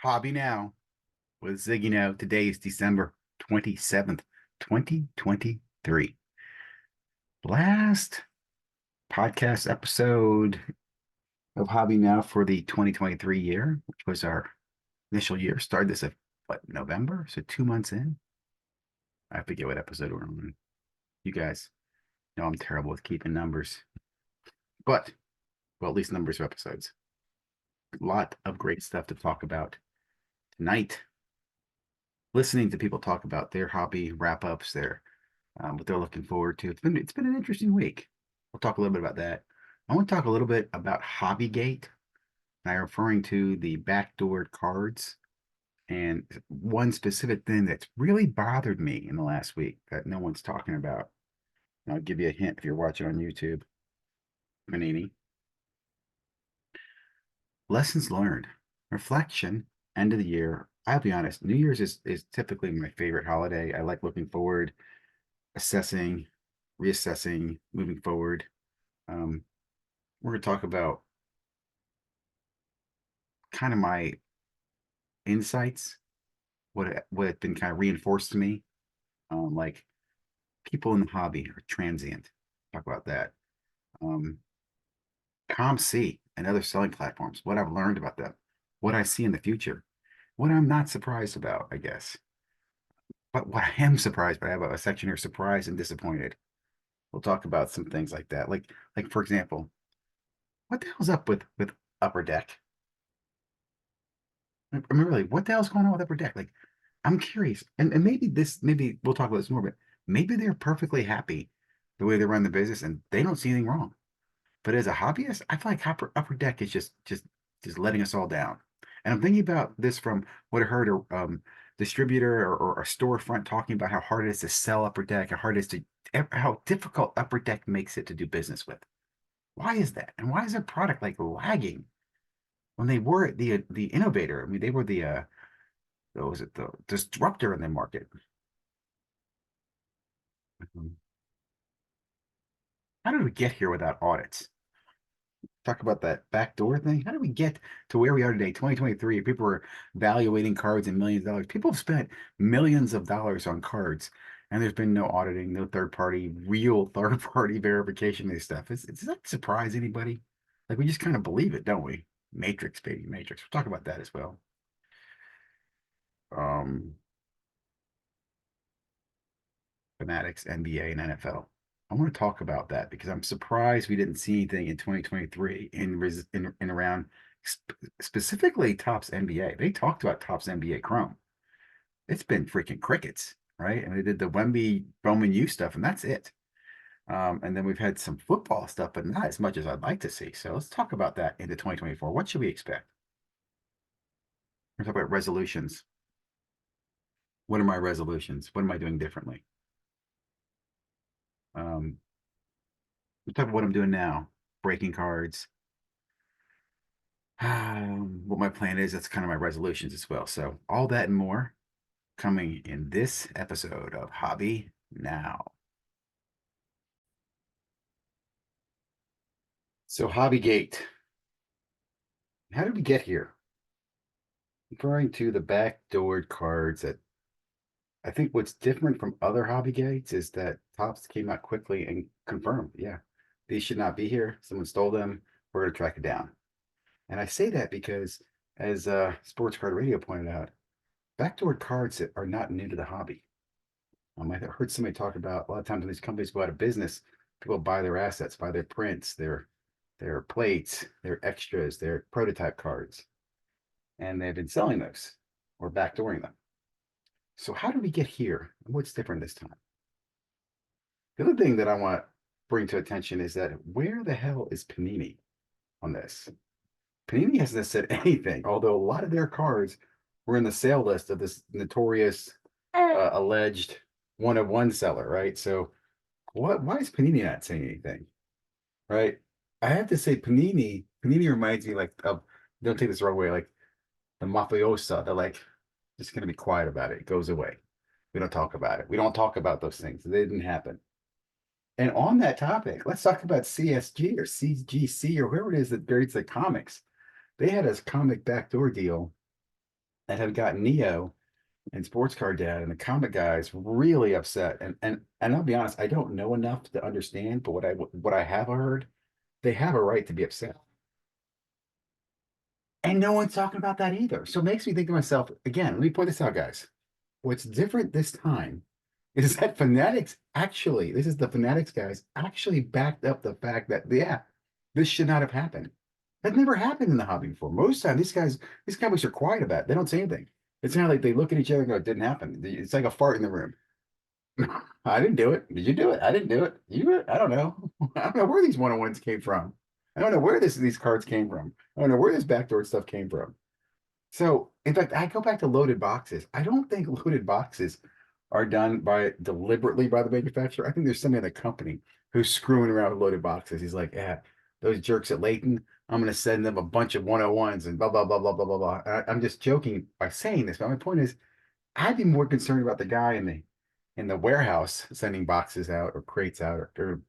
Hobby Now with ZiggyNo. Today is December 27th, 2023. Last podcast episode of Hobby Now for the 2023 year, which was our initial year. Started this at November? So 2 months in. I forget what episode we're on. You guys know I'm terrible with keeping numbers, but well, at least numbers of episodes. A lot of great stuff to talk about tonight. Listening to people talk about their hobby wrap ups, their what they're looking forward to. It's been an interesting week. We'll talk a little bit about that. I want to talk a little bit about Hobbygate. And I'm referring to the backdoor cards and one specific thing that's really bothered me in the last week that no one's talking about. And I'll give you a hint if you're watching on YouTube. Panini. Lessons learned. Reflection. End of the year. I'll be honest, New Year's is typically my favorite holiday. I like looking forward, assessing, reassessing, moving forward. We're going to talk about kind of my insights, what had been kind of reinforced to me. Like people in the hobby are transient. Talk about that. Um, Comc and other selling platforms, what I've learned about them, what I see in the future, what I'm not surprised about, I guess. But what I am surprised by, I have a section here, surprised and disappointed. We'll talk about some things like that. Like for example, what the hell's up with Upper Deck? I mean, really, what the hell's going on with Upper Deck? Like, I'm curious, and maybe we'll talk about this more, but maybe they're perfectly happy the way they run the business and they don't see anything wrong. But as a hobbyist, I feel like Upper Deck is just letting us all down. And I'm thinking about this from what I heard a distributor or a storefront talking about how hard it is to sell Upper Deck, how difficult Upper Deck makes it to do business with. Why is that? And why is their product like lagging when they were the innovator? I mean, they were the disruptor in the market. Mhm. How did we get here without audits? Talk about that backdoor thing. How did we get to where we are today, 2023? People are evaluating cards in millions of dollars. People have spent millions of dollars on cards, and there's been no auditing, no real third party verification of this stuff. Does that surprise anybody? Like we just kind of believe it, don't we? Matrix, baby, Matrix. We'll talk about that as well. Um, Fanatics, NBA, and NFL. I want to talk about that because I'm surprised we didn't see anything in 2023 in around specifically Topps NBA. They talked about Topps NBA Chrome. It's been freaking crickets, right? And they did the Wemby Bowman U stuff, and that's it. And then we've had some football stuff, but not as much as I'd like to see. So let's talk about that into 2024. What should we expect? We're talking about resolutions. What are my resolutions? What am I doing differently? Um, we'll talk about what I'm doing now, breaking cards, what my plan is. That's kind of my resolutions as well. So all that and more coming in this episode of Hobby Now. So Hobbygate, how did we get here? Referring to the backdoored cards that I think what's different from other Hobbygates is that Topps came out quickly and confirmed, yeah, these should not be here. Someone stole them. We're going to track it down. And I say that because, as Sports Card Radio pointed out, backdoor cards that are not new to the hobby. I heard somebody talk about a lot of times when these companies go out of business, people buy their assets, buy their prints, their plates, their extras, their prototype cards, and they've been selling those or backdooring them. So how did we get here? What's different this time? The other thing that I want to bring to attention is that where the hell is Panini on this? Panini hasn't said anything, although a lot of their cards were in the sale list of this notorious alleged one of one seller, right? So why is Panini not saying anything? Right? I have to say Panini reminds me like of, don't take this the wrong way, like the mafiosa. They're like just gonna be quiet about it. It goes away. We don't talk about it. We don't talk about those things. They didn't happen. And on that topic, let's talk about CSG or CGC or whoever it is that grades the comics. They had a comic backdoor deal and have gotten Neo and Sports Card Dad and the comic guys really upset. And I'll be honest, I don't know enough to understand, but what I have heard, they have a right to be upset. And no one's talking about that either. So it makes me think to myself, again, let me point this out, guys. What's different this time is that Fanatics actually, this is the Fanatics guys, actually backed up the fact that, yeah, this should not have happened. That never happened in the hobby before. Most time, these comics are quiet about it. They don't say anything. It's not like they look at each other and go, it didn't happen. It's like a fart in the room. I didn't do it. Did you do it? I didn't do it. You did it? I don't know. I don't know where these one-on-ones came from. I don't know where these cards came from. I don't know where this backdoor stuff came from. So, in fact, I go back to loaded boxes. I don't think loaded boxes are done by deliberately by the manufacturer. I think there's somebody in the company who's screwing around with loaded boxes. He's like, yeah, those jerks at Leighton, I'm going to send them a bunch of 101s and blah, blah, blah, blah, blah, blah, blah. I'm just joking by saying this, but my point is, I'd be more concerned about the guy in the warehouse sending boxes out or crates out or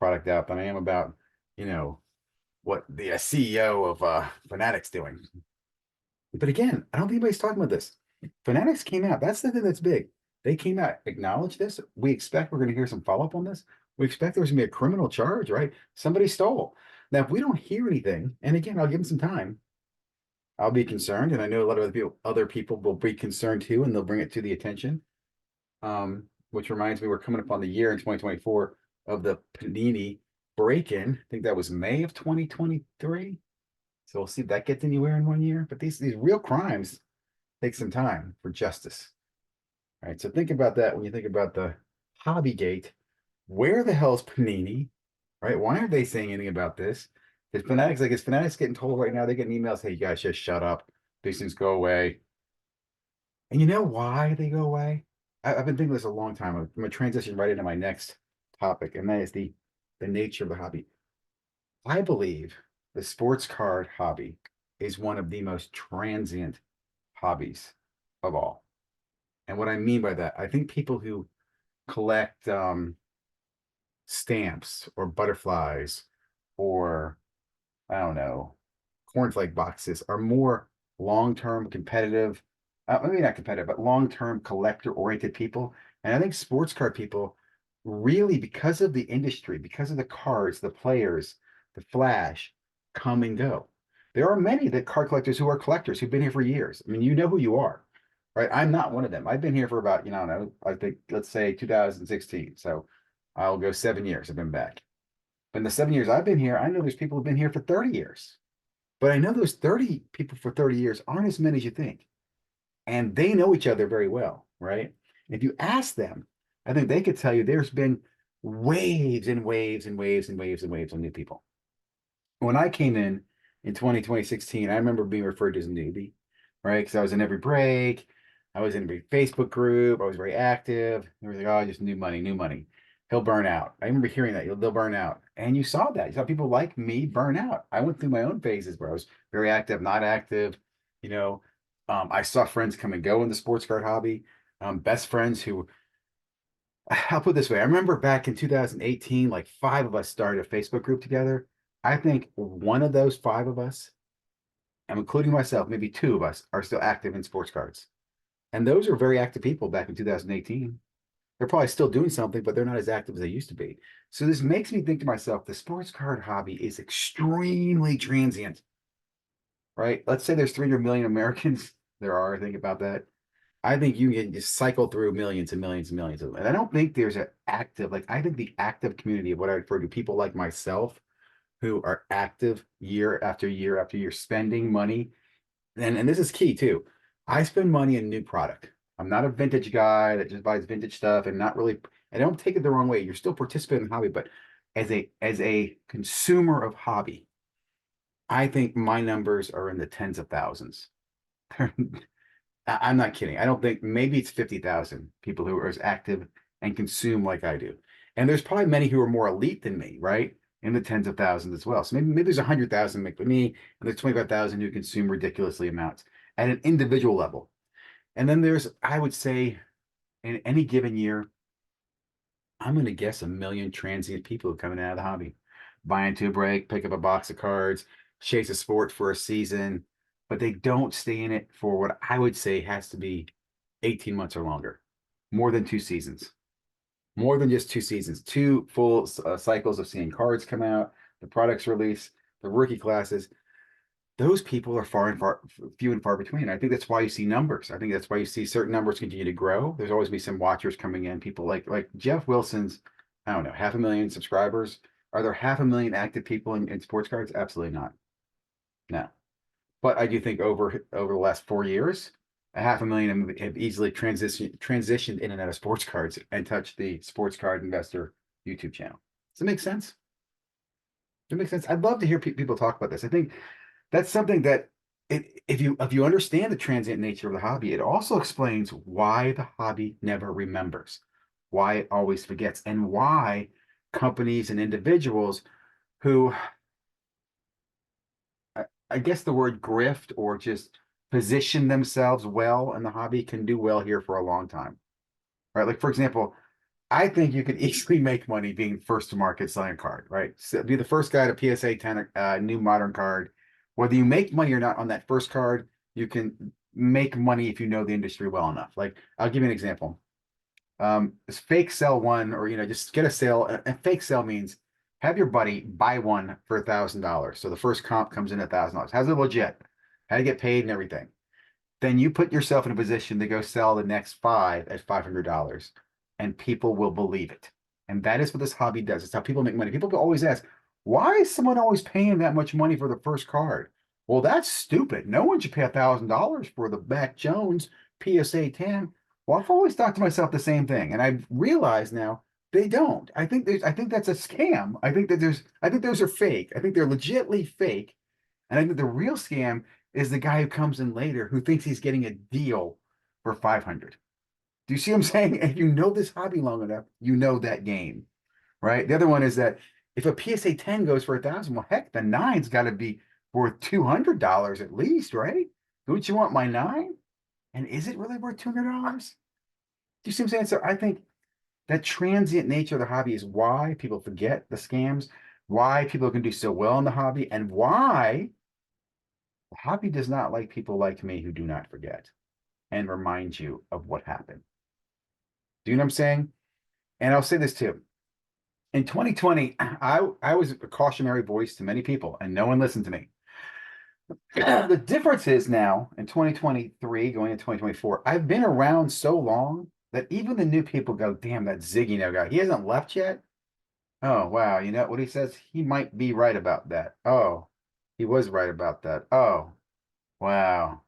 product out than I am about, you know, what the CEO of Fanatics doing. But again, I don't think anybody's talking about this. Fanatics came out. That's the thing that's big. They came out, acknowledged this. We expect we're going to hear some follow up on this. We expect there's going to be a criminal charge, right? Somebody stole. Now, if we don't hear anything, and again, I'll give them some time. I'll be concerned, and I know a lot of other people will be concerned too, and they'll bring it to the attention. Which reminds me, we're coming up on the year in 2024 of the Panini break-in. I think that was May of 2023. So we'll see if that gets anywhere in 1 year. But these real crimes take some time for justice. All right. So think about that when you think about the hobby gate. Where the hell is Panini? Right? Why aren't they saying anything about this? Is Fanatics getting told right now? They're getting emails, hey, you guys just shut up. These things go away. And you know why they go away? I've been thinking this a long time. I'm going to transition right into my next topic, and that is the nature of the hobby. I believe the sports card hobby is one of the most transient hobbies of all. And what I mean by that, I think people who collect stamps or butterflies or I don't know, cornflake boxes are more long-term competitive, maybe not competitive, but long-term collector-oriented people. And I think sports card people really, because of the industry, because of the cards, the players, the flash, come and go. There are many that card collectors who are collectors who've been here for years. I mean, you know who you are, right? I'm not one of them. I've been here for about, I don't know, I think let's say 2016. So I'll go 7 years. I've been back. But in the 7 years I've been here, I know there's people who've been here for 30 years. But I know those 30 people for 30 years aren't as many as you think. And they know each other very well, right? If you ask them, I think they could tell you there's been waves and waves and waves and waves and waves of new people. When I came in 2016, I remember being referred to as a newbie, right? Because I was in every break, I was in every Facebook group, I was very active. They were like, oh, just new money, new money. He'll burn out. I remember hearing that they'll burn out. And you saw that. You saw people like me burn out. I went through my own phases where I was very active, not active. You know, I saw friends come and go in the sports card hobby. Best friends who, I'll put it this way. I remember back in 2018, like 5 of us started a Facebook group together. I think one of those 5 of us, I'm including myself, maybe 2 of us are still active in sports cards. And those are very active people back in 2018. They're probably still doing something, but they're not as active as they used to be. So this makes me think to myself, the sports card hobby is extremely transient, right? Let's say there's 300 million Americans. There are, think about that. I think you can just cycle through millions and millions and millions of them. And I don't think there's an active, like I think the active community of what I refer to people like myself who are active year after year after year, spending money. And this is key too. I spend money in new product. I'm not a vintage guy that just buys vintage stuff and not really, I don't take it the wrong way. You're still participating in the hobby, but as a consumer of hobby, I think my numbers are in the tens of thousands. I'm not kidding. I don't think maybe it's 50,000 people who are as active and consume like I do. And there's probably many who are more elite than me, right? In the tens of thousands as well. So maybe there's 100,000 make with me, and there's 25,000 who consume ridiculously amounts at an individual level. And then there's, I would say, in any given year, I'm going to guess 1 million transient people coming out of the hobby, buy into a break, pick up a box of cards, chase a sport for a season, but they don't stay in it for what I would say has to be 18 months or longer, more than 2 seasons, more than just 2 seasons, two full cycles of seeing cards come out, the products release, the rookie classes. Those people are few and far between. I think that's why you see numbers. I think that's why you see certain numbers continue to grow. There's always be some watchers coming in. People like Jeff Wilson's, I don't know, 500,000 subscribers. Are there 500,000 active people in sports cards? Absolutely not. No. But I do think over the last 4 years, a 500,000 have easily transitioned in and out of sports cards and touched the sports card investor YouTube channel. Does it make sense? Does it make sense? I'd love to hear people talk about this. I think that's something that if you understand the transient nature of the hobby, it also explains why the hobby never remembers, why it always forgets, and why companies and individuals who I guess the word grift or just position themselves well in the hobby can do well here for a long time. Right? Like for example, I think you could easily make money being first to market selling a card, right? So be the first guy to PSA 10 new modern card. Whether you make money or not on that first card, you can make money if you know the industry well enough. Like I'll give you an example. Fake sell one, or just get a sale. And fake sell means have your buddy buy one for $1,000. So the first comp comes in $1,000. How's it legit? How to get paid and everything. Then you put yourself in a position to go sell the next five at $500, and people will believe it. And that is what this hobby does. It's how people make money. People always ask, why is someone always paying that much money for the first card? Well, that's stupid. No one should pay $1,000 for the Mac Jones PSA 10. Well, I've always thought to myself the same thing, and I've realized now they don't. I think that's a scam. I think those are fake. I think they're legitimately fake. And I think the real scam is the guy who comes in later who thinks he's getting a deal for 500. Do you see what I'm saying? If you know this hobby long enough, you know that game, right? The other one is that if a PSA 10 goes for 1,000, well, heck, the nine's got to be worth $200 at least, right? Don't you want my nine? And is it really worth $200? Do you see what I'm saying? So I think that transient nature of the hobby is why people forget the scams, why people can do so well in the hobby, and why the hobby does not like people like me who do not forget and remind you of what happened. Do you know what I'm saying? And I'll say this too. In 2020, I was a cautionary voice to many people, and no one listened to me. The difference is now in 2023, going into 2024, I've been around so long that even the new people go, damn, that ZiggyNo guy, he hasn't left yet. Oh, wow. You know what he says? He might be right about that. Oh, he was right about that. Oh, wow.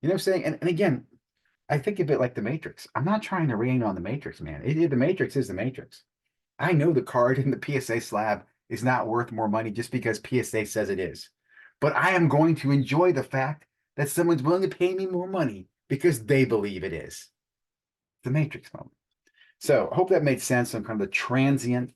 You know what I'm saying? And again, I think a bit like the Matrix. I'm not trying to rain on the Matrix, man. The Matrix is the Matrix. I know the card in the PSA slab is not worth more money just because PSA says it is. But I am going to enjoy the fact that someone's willing to pay me more money because they believe it is. The Matrix moment. So I hope that made sense on kind of the transient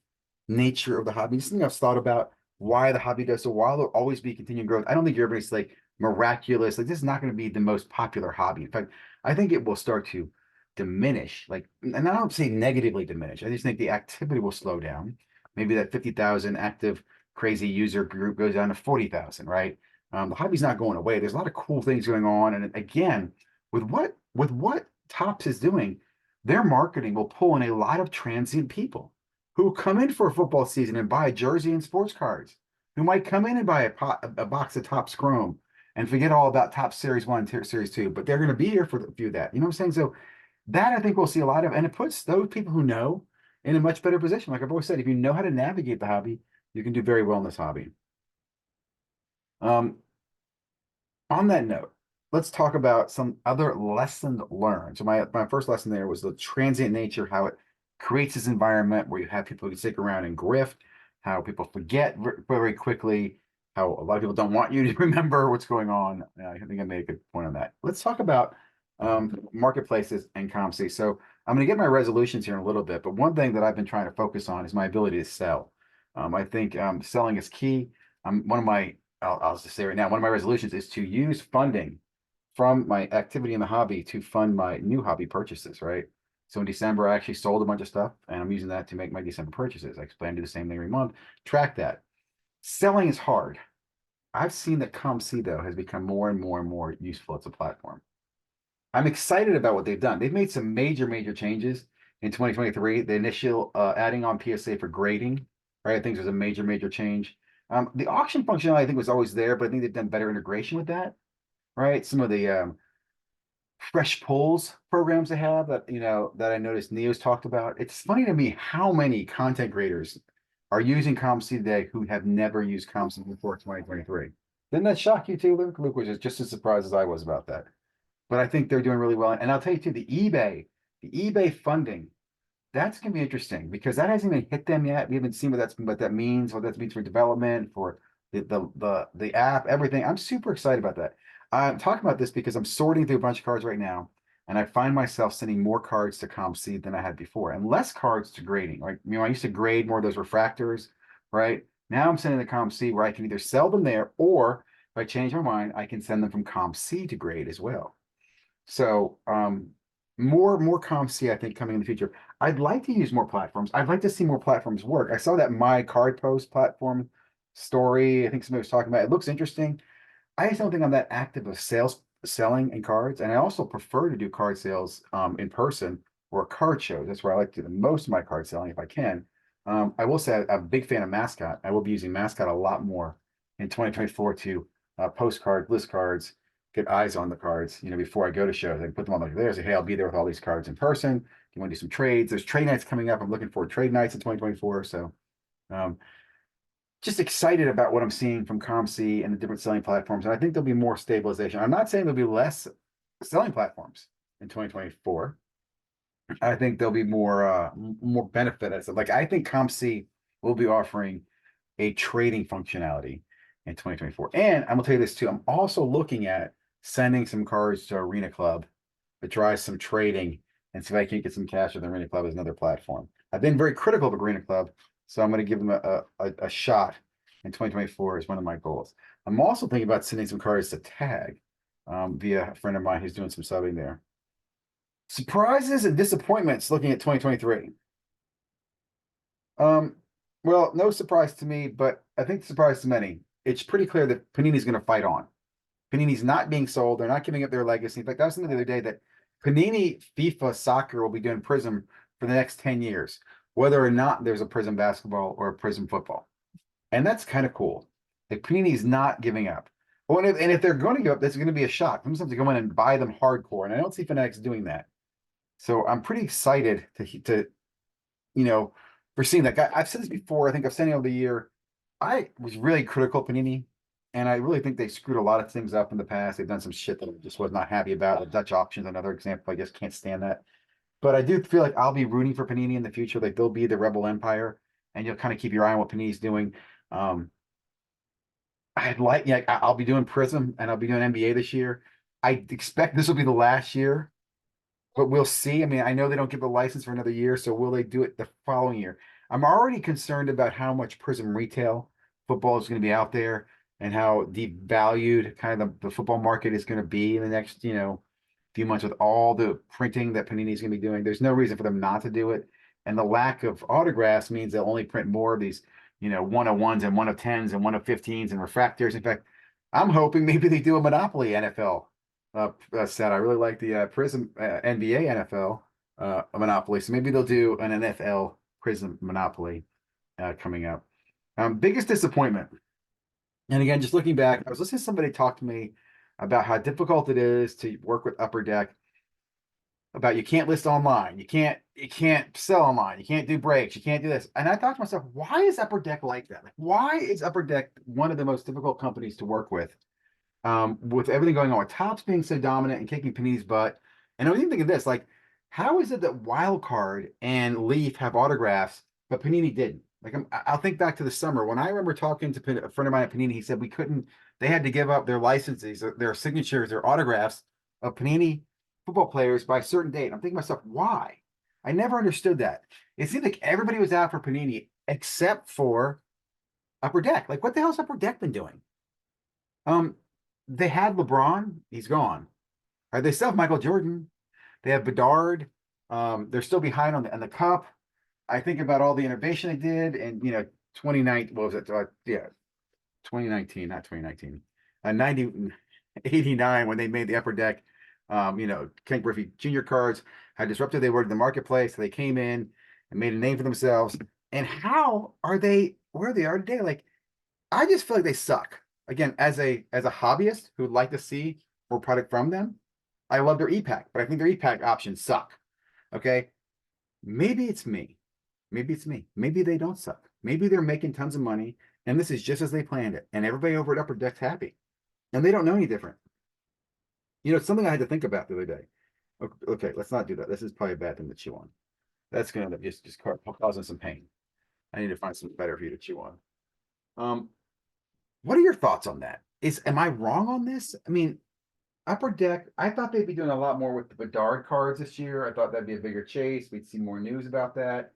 nature of the hobby. Just something I've thought about why the hobby does so well. There'll always be continuing growth. I don't think everybody's like miraculous. Like this is not going to be the most popular hobby. In fact, I think it will start to diminish. Like, and I don't say negatively diminish. I just think the activity will slow down. Maybe that 50,000 active crazy user group goes down to 40,000, right? The hobby's not going away. There's a lot of cool things going on. And again, with what Topps is doing, their marketing will pull in a lot of transient people who come in for a football season and buy a jersey and sports cards, who might come in and buy a box of Topps Chrome and forget all about Topps Series 1, Series 2, but they're going to be here for the few that. You know what I'm saying? So that I think we'll see a lot of, and it puts those people who know in a much better position. Like I've always said, if you know how to navigate the hobby, you can do very well in this hobby. Um, on that note, let's talk about some other lessons learned. So my first lesson there was the transient nature, how it creates this environment where you have people who stick around and grift, how people forget very quickly, how a lot of people don't want you to remember what's going on. I think I made a good point on that. Let's talk about marketplaces and Comc. So I'm going to get my resolutions here in a little bit, but one thing that I've been trying to focus on is my ability to sell. I think selling is key. I'll just say right now, one of my resolutions is to use funding from my activity in the hobby to fund my new hobby purchases, right? So in December, I actually sold a bunch of stuff and I'm using that to make my December purchases. I plan to do the same thing every month, track that. Selling is hard. I've seen that ComC though has become more and more and more useful as a platform. I'm excited about what they've done. They've made some major changes in 2023. The initial adding on PSA for grading, right? I think there's a major change. The auction functionality I think was always there, but I think they've done better integration with that, right? Some of the fresh polls programs they have that that I noticed Neo's talked about. It's funny to me how many content creators are using ComC today who have never used ComC before 2023. Didn't that shock you too, Luke? Luke was just as surprised as I was about that. But I think they're doing really well. And I'll tell you too, the eBay funding, that's going to be interesting because that hasn't even hit them yet. We haven't seen what that means, what that means for development, for the app, everything. I'm super excited about that. I'm talking about this because I'm sorting through a bunch of cards right now, and I find myself sending more cards to ComC than I had before, and less cards to grading. Right? I used to grade more of those refractors, right? Now I'm sending to ComC where I can either sell them there, or if I change my mind, I can send them from ComC to grade as well. So more ComC, I think, coming in the future. I'd like to use more platforms. I'd like to see more platforms work. I saw that My Card Post platform story. I think somebody was talking about it. It looks interesting. I just don't think I'm that active of selling in cards, and I also prefer to do card sales in person or card shows. That's where I like to do the most of my card selling if I can. I will say I'm a big fan of Mascot. I will be using Mascot a lot more in 2024 to postcard, list cards, get eyes on the cards. Before I go to shows, I can put them on there. Say, hey, I'll be there with all these cards in person. Do you want to do some trades? There's trade nights coming up. I'm looking for trade nights in 2024. So um, just excited about what I'm seeing from ComC and the different selling platforms. And I think there'll be more stabilization. I'm not saying there'll be less selling platforms in 2024. I think there'll be more benefit as like I think ComC will be offering a trading functionality in 2024. And I'm gonna tell you this too. I'm also looking at sending some cards to Arena Club to try some trading and see if I can get some cash with Arena Club as another platform. I've been very critical of Arena Club, so I'm going to give them a shot in 2024 is one of my goals. I'm also thinking about sending some cards to Tag via a friend of mine who's doing some subbing there. Surprises and disappointments looking at 2023. Um, well, no surprise to me, but I think surprise to many. It's pretty clear that Panini's going to fight on. Panini's not being sold. They're not giving up their legacy. In fact, I was thinking the other day that Panini FIFA Soccer will be doing Prism for the next 10 years, whether or not there's a Prism basketball or a Prism football. And that's kind of cool. Like Panini's not giving up. Oh, and if they're going to give up, that's going to be a shock. I'm going to have to go in and buy them hardcore. And I don't see Fanatics doing that. So I'm pretty excited to for seeing that guy. I've said this before. I think I've said it over the year. I was really critical of Panini, and I really think they screwed a lot of things up in the past. They've done some shit that I just was not happy about. The Dutch auction's another example. I just can't stand that. But I do feel like I'll be rooting for Panini in the future. Like they'll be the rebel empire, and you'll kind of keep your eye on what Panini's doing. I'll be doing Prism and I'll be doing NBA this year. I expect this will be the last year, but we'll see. I mean, I know they don't give the license for another year, so will they do it the following year? I'm already concerned about how much Prism retail football is going to be out there and how devalued kind of the football market is going to be in the next, few months with all the printing that Panini is going to be doing. There's no reason for them not to do it. And the lack of autographs means they'll only print more of these, 101s and 1 of 10s and 1 of 15s and refractors. In fact, I'm hoping maybe they do a Monopoly NFL set. I really like the Prism NBA NFL Monopoly. So maybe they'll do an NFL Prism Monopoly coming up. Biggest disappointment. And again, just looking back, I was listening to somebody talk to me about how difficult it is to work with Upper Deck, about you can't list online, you can't sell online, you can't do breaks, you can't do this. And I thought to myself, why is Upper Deck like that? Like, why is Upper Deck one of the most difficult companies to work with everything going on, with Topps being so dominant and kicking Panini's butt? And I was even thinking this, like, how is it that Wildcard and Leaf have autographs, but Panini didn't? Like, I'll think back to the summer when I remember talking to a friend of mine at Panini. He said we couldn't, they had to give up their licenses, their signatures, their autographs of Panini football players by a certain date. And I'm thinking to myself, why? I never understood that. It seemed like everybody was out for Panini except for Upper Deck. Like, what the hell's Upper Deck been doing? They had LeBron, he's gone. Right, they still have Michael Jordan. They have Bedard. They're still behind on the cup. I think about all the innovation they did, and 29. What was it? Yeah, 2019, not 2019, 90, 89 when they made the upper deck. Ken Griffey Jr. cards, how disruptive they were to the marketplace. They came in and made a name for themselves. And how are they where they are today? Like, I just feel like they suck. Again, as a hobbyist who'd like to see more product from them, I love their e-pack, but I think their e-pack options suck. Okay. Maybe it's me. Maybe it's me. Maybe they don't suck. Maybe they're making tons of money and this is just as they planned it. And everybody over at Upper Deck's happy. And they don't know any different. It's something I had to think about the other day. Okay, let's not do that. This is probably a bad thing to chew on. That's gonna just causing some pain. I need to find something better for you to chew on. What are your thoughts on that? Am I wrong on this? I mean, Upper Deck, I thought they'd be doing a lot more with the Bedard cards this year. I thought that'd be a bigger chase. We'd see more news about that.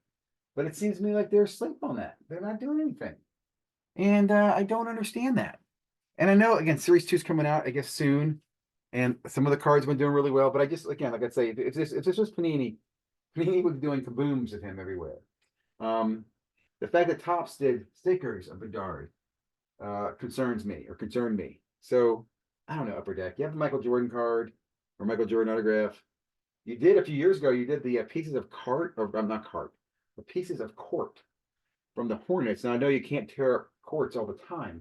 But it seems to me like they're asleep on that. They're not doing anything. And I don't understand that. And I know, again, Series 2 is coming out, I guess, soon. And some of the cards have been doing really well. But I just, again, like I say, if this was Panini, Panini would be doing kabooms of him everywhere. The fact that Topps did stickers of Bedard concerned me. So I don't know, Upper Deck. You have the Michael Jordan card or Michael Jordan autograph. You did a few years ago, you did the pieces of cart, or I'm not cart, the pieces of court from the Hornets. Now I know you can't tear up courts all the time,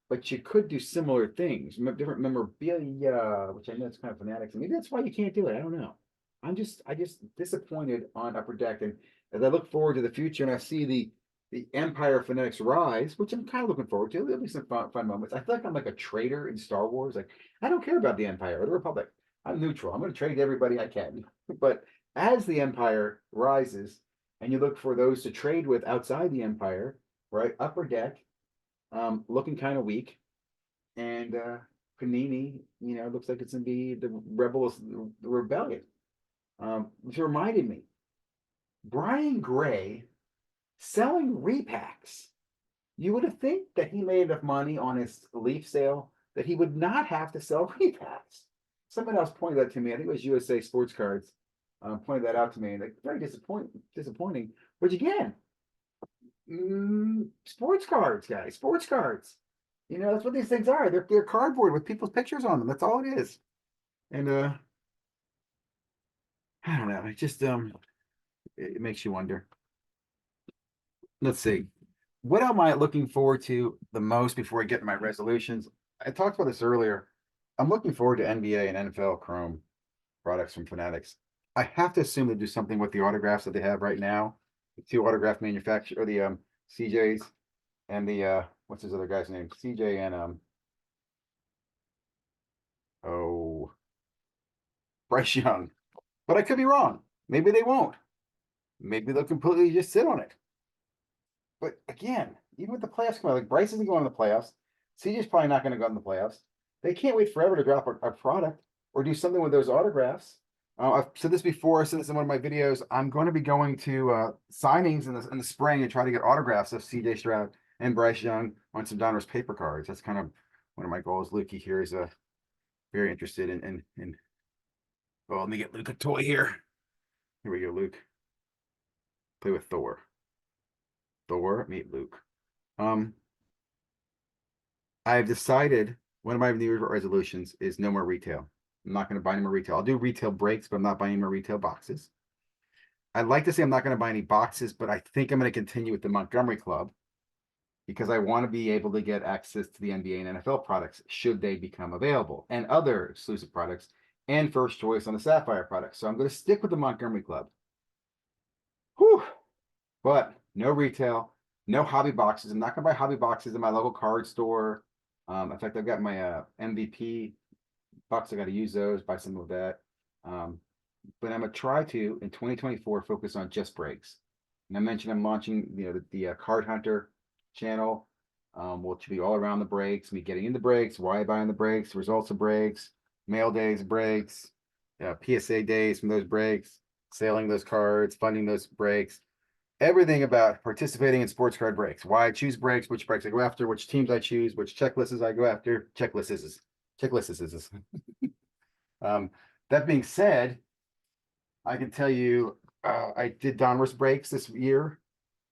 but you could do similar things, different memorabilia, which I know it's kind of Fanatics. Maybe that's why you can't do it. I don't know. I just disappointed on Upper Deck, and as I look forward to the future, and I see the Empire of Fanatics rise, which I'm kind of looking forward to. There'll be some fun moments. I feel like I'm like a traitor in Star Wars. Like, I don't care about the Empire or the Republic. I'm neutral. I'm going to trade everybody I can. But as the Empire rises, and you look for those to trade with outside the Empire, right? Upper Deck, looking kind of weak, and Panini, looks like it's going to be the rebels, the rebellion. Which reminded me, Brian Gray selling repacks. You would have think that he made enough money on his Leaf sale that he would not have to sell repacks. Someone else pointed that to me. I think it was USA Sports Cards. Pointed that out to me, and like, very disappointing. Which again, sports cards, guys, sports cards. That's what these things are. They're cardboard with people's pictures on them. That's all it is. And I don't know. It just it makes you wonder. Let's see. What am I looking forward to the most before I get to my resolutions? I talked about this earlier. I'm looking forward to NBA and NFL Chrome products from Fanatics. I have to assume they do something with the autographs that they have right now. The two autograph manufacturer, or the CJs and the what's his other guy's name? CJ and oh, Bryce Young. But I could be wrong. Maybe they won't. Maybe they'll completely just sit on it. But again, even with the playoffs coming, like Bryce isn't going to the playoffs. CJ's probably not going to go in the playoffs. They can't wait forever to drop a product or do something with those autographs. I've said this before. I said this in one of my videos. I'm going to be going to signings in the spring and try to get autographs of CJ Stroud and Bryce Young on some Donruss paper cards. That's kind of one of my goals. Lukey here is very interested in. Well, let me get Luke a toy here. Here we go, Luke. Play with Thor. Thor, meet Luke. I've decided one of my New Year's resolutions is no more retail. I'm not going to buy any more retail. I'll do retail breaks, but I'm not buying any more retail boxes. I'd like to say I'm not going to buy any boxes, but I think I'm going to continue with the Montgomery Club because I want to be able to get access to the NBA and NFL products should they become available, and other exclusive products, and first choice on the Sapphire products. So I'm going to stick with the Montgomery Club. Whew. But no retail, no hobby boxes. I'm not going to buy hobby boxes in my local card store. In fact, I've got my MVP bucks. I got to use those, buy some of that. But I'm going to try to, in 2024, focus on just breaks. And I mentioned I'm launching the Card Hunter channel, which will be all around the breaks, me getting into breaks, why I buy in the breaks, results of breaks, mail days breaks, PSA days from those breaks, selling those cards, funding those breaks. Everything about participating in sports card breaks, why I choose breaks, which breaks I go after, which teams I choose, which checklists I go after. Checklists. That being said, I can tell you I did Donruss breaks this year.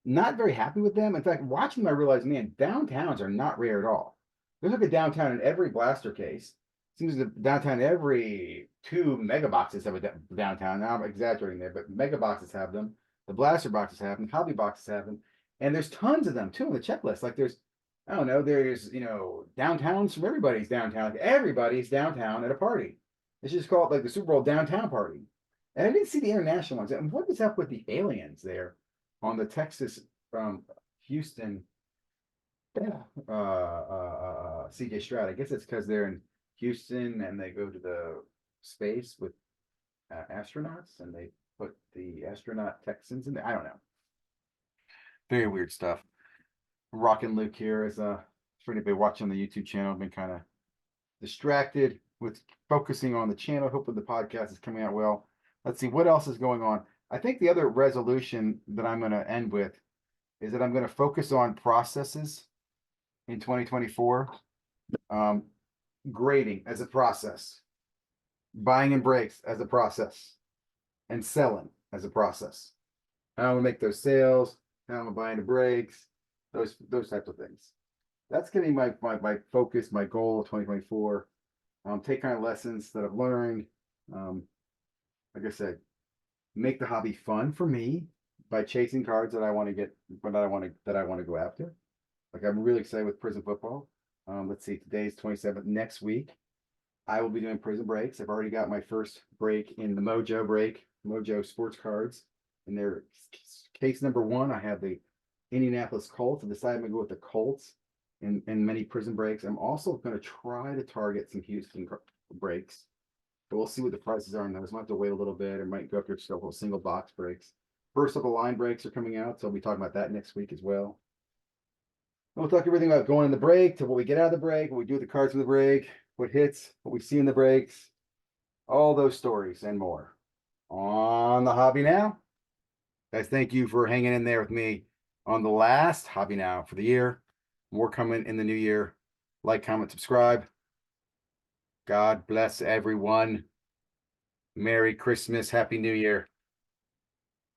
not very happy with them. In fact, watching them, I realized, man, downtowns are not rare at all. There's like a downtown in every blaster case. Seems the downtown every two mega boxes have a downtown. Now I'm exaggerating there, but mega boxes have them. The blaster boxes have them. Hobby boxes have them, and there's tons of them too on the checklist. Like there's, I don't know, there's downtowns from everybody's downtown. Like everybody's downtown at a party. It's just called like the Super Bowl downtown party. And I didn't see the international ones. And what is up with the aliens there on the Texas from Houston CJ Stroud? I guess it's because they're in Houston and they go to the space with astronauts and they put the astronaut Texans in there. I don't know. Very weird stuff. Rockin' Luke here is for anybody watching the YouTube channel. I've been kind of distracted with focusing on the channel. Hopefully the podcast is coming out well. Let's see what else is going on. I think the other resolution that I'm going to end with is that I'm going to focus on processes in 2024. Grading as a process, buying in breaks as a process, and selling as a process. How I'm gonna make those sales, how I'm gonna buy into breaks, those types of things. That's gonna be my focus, my goal of 2024. Take kind of lessons that I've learned. Like I said, make the hobby fun for me by chasing cards that I want to get, that I want to go after. Like I'm really excited with Prison Football. Let's see, today's 27th. Next week, I will be doing prison breaks. I've already got my first break in the Mojo Sports Cards. In their case number 1, I have the Indianapolis Colts. I decided I'm going to go with the Colts in many prison breaks. I'm also going to try to target some Houston breaks. But we'll see what the prices are on those. Might have to wait a little bit, or might go up to a couple single box breaks. First of the line breaks are coming out, so I'll be talking about that next week as well. We'll talk everything about going in the break to what we get out of the break, what we do with the cards in the break, what hits, what we see in the breaks, all those stories and more on the Hobby Now. Guys, thank you for hanging in there with me on the last Hobby Now for the year. More coming in the new year. Like, comment, subscribe. God bless everyone. Merry Christmas. Happy New Year.